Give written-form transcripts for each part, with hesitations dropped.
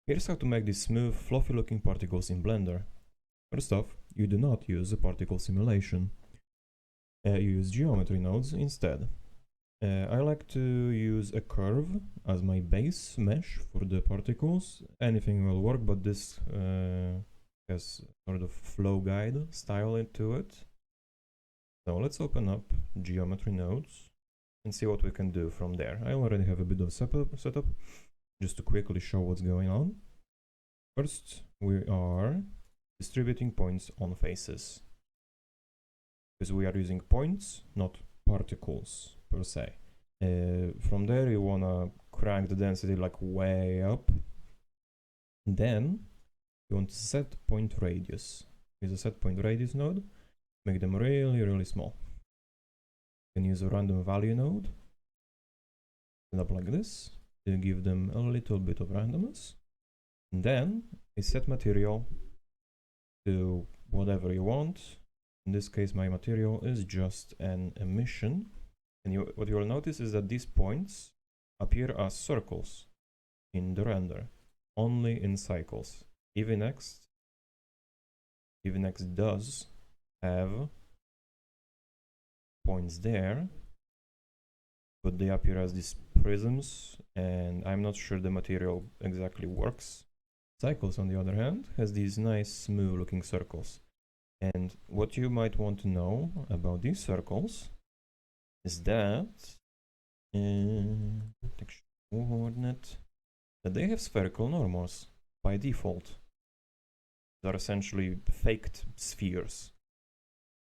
Here's how to make these smooth, fluffy looking particles in Blender. First off, you do not use a particle simulation. You use geometry nodes instead. I like to use a curve as my base mesh for the particles. Anything will work, but this has sort of flow guide style to it. So let's open up geometry nodes and see what we can do from there. I already have a bit of setup just to quickly show what's going on. First, we are distributing points on faces, because we are using points, not particles per se. From there, you wanna crank the density like way up. Then you want to set point radius. Use a set point radius node. Make them really small. You can use a random value node. Set up like this to give them a little bit of randomness. And then a set material to whatever you want. In this case, my material is just an emission. And what you will notice is that these points appear as circles in the render, only in cycles. EVNext does have points there, but they appear as these prisms, and I'm not sure the material exactly works. Cycles, on the other hand, has these nice smooth looking circles. And what you might want to know about these circles is that texture coordinate, that they have spherical normals by default. They're essentially faked spheres.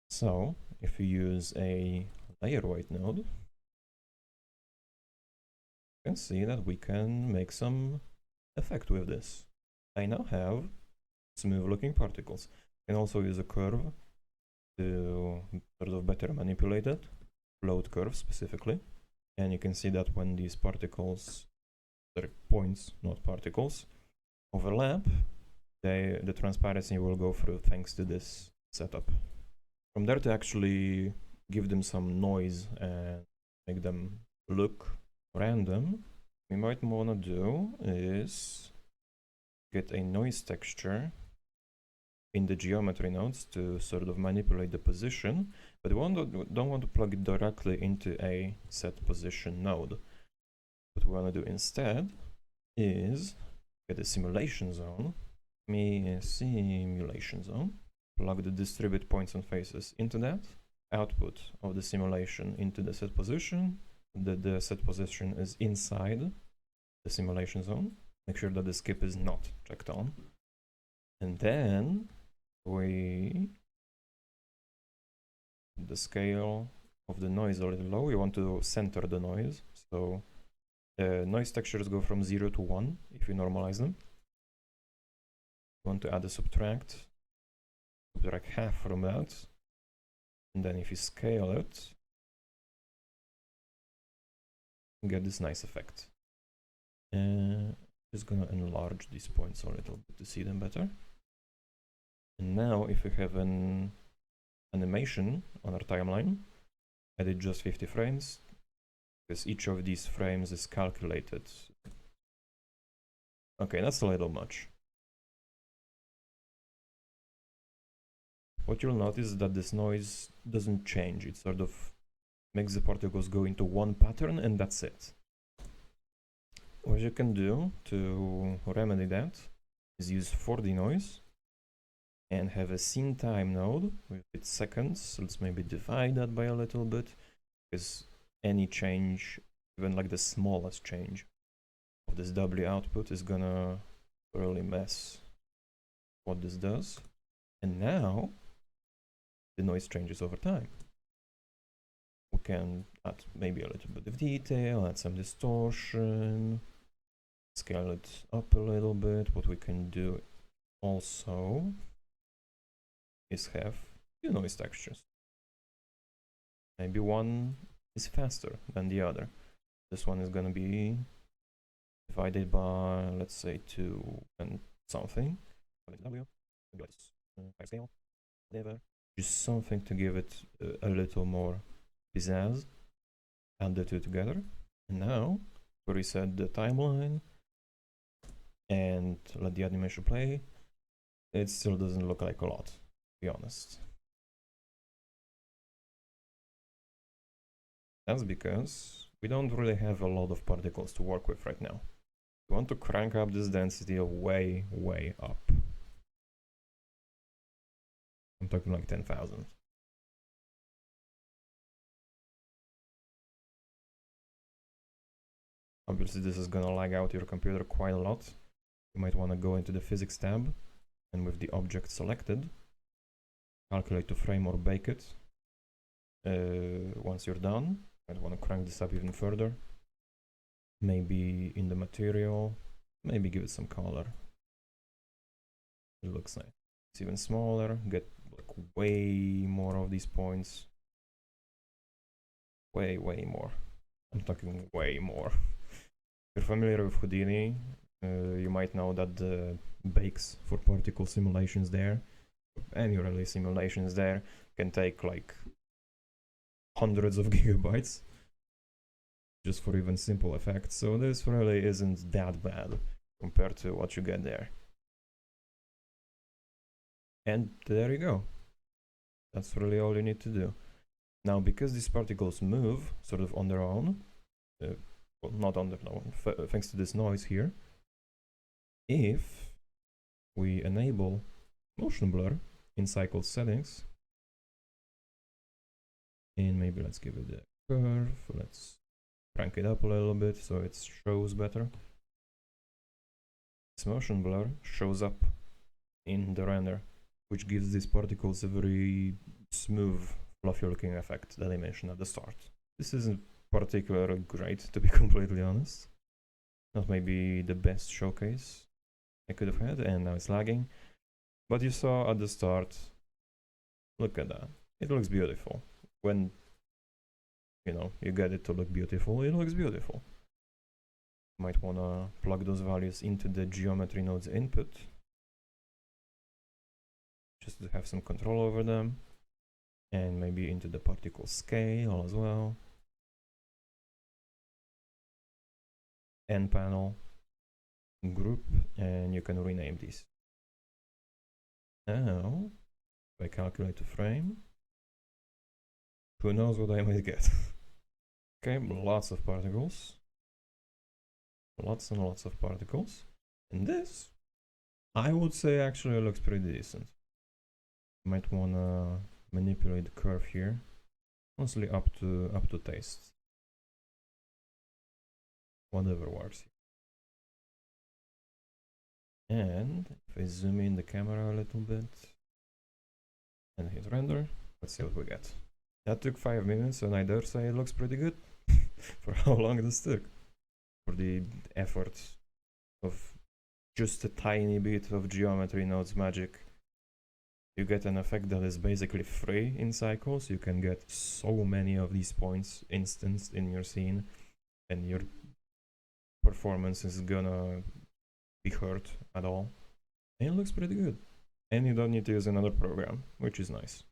So if you use a layer weight node, you can see that we can make some effect with this. I now have smooth looking particles. You can also use a curve to sort of better manipulate it, float curve specifically. And you can see that when these particles, they're points, not particles, overlap, the transparency will go through thanks to this setup. From there, to actually give them some noise and make them look random, we might want to do is get a noise texture in the geometry nodes to sort of manipulate the position, but we don't want to plug it directly into a set position node. What we want to do instead is get a simulation zone, plug the distribute points and faces into that, output of the simulation into the set position, the set position is inside the simulation zone. Make sure that the skip is not checked on. And then we put the scale of the noise a little low. We want to center the noise. So the noise textures go from 0 to 1 if you normalize them. You want to add a subtract half from that. And then if you scale it, you get this nice effect. Just gonna enlarge these points a little bit to see them better. And now if we have an animation on our timeline, edit just 50 frames, because each of these frames is calculated. Okay, that's a little much. What you'll notice is that this noise doesn't change. It sort of makes the particles go into one pattern and that's it. What you can do to remedy that is use 4D noise and have a scene time node with its seconds. So let's maybe divide that by a little bit, because any change, even like the smallest change of this W output, is gonna really mess what this does. And now the noise changes over time. We can add maybe a little bit of detail, add some distortion, scale it up a little bit. What we can do also is have two noise textures. Maybe one is faster than the other. This one is going to be divided by, let's say, 2 and something. Scale, whatever. Just something to give it a little more pizzazz. Add the two together. And now we reset the timeline. and let the animation play, it still doesn't look like a lot, to be honest. That's because we don't really have a lot of particles to work with right now. We want to crank up this density way, way up. I'm talking like 10,000. Obviously, this is gonna lag out your computer quite a lot. You might want to go into the physics tab, and with the object selected, calculate to frame or bake it. Once you're done, you might want to crank this up even further. Maybe in the material, maybe give it some color. It looks nice. It's even smaller, get like way more of these points. Way more. I'm talking way more. If you're familiar with Houdini, you might know that the bakes for particle simulations there, any really simulations there, can take like hundreds of gigabytes just for even simple effects. So this really isn't that bad compared to what you get there. And there you go. That's really all you need to do. Now, because these particles move sort of on their own, well, not on their own, thanks to this noise here, if we enable motion blur in cycle settings, and maybe let's give it a curve, let's crank it up a little bit so it shows better. This motion blur shows up in the render, which gives these particles a very smooth, fluffy looking effect that I mentioned at the start. This isn't particularly great, to be completely honest. Not maybe the best showcase I could have had, and now it's lagging. But you saw at the start, look at that. It looks beautiful. When, you know, you get it to look beautiful, it looks beautiful. You might want to plug those values into the geometry node's input, just to have some control over them, and maybe into the particle scale as well. N panel, group, and you can rename these. Now, if I calculate a frame, who knows what I might get. Okay, lots of particles. Lots and lots of particles. And this, I would say, actually looks pretty decent. You might want to manipulate the curve here, mostly up to taste. Whatever works. And if I zoom in the camera a little bit and hit render, let's see what we get. That took 5 minutes, and I dare say it looks pretty good for how long this took. For the effort of just a tiny bit of geometry nodes magic, you get an effect that is basically free in Cycles. You can get so many of these points instanced in your scene, and your performance is gonna be hurt at all. And it looks pretty good. And you don't need to use another program, which is nice.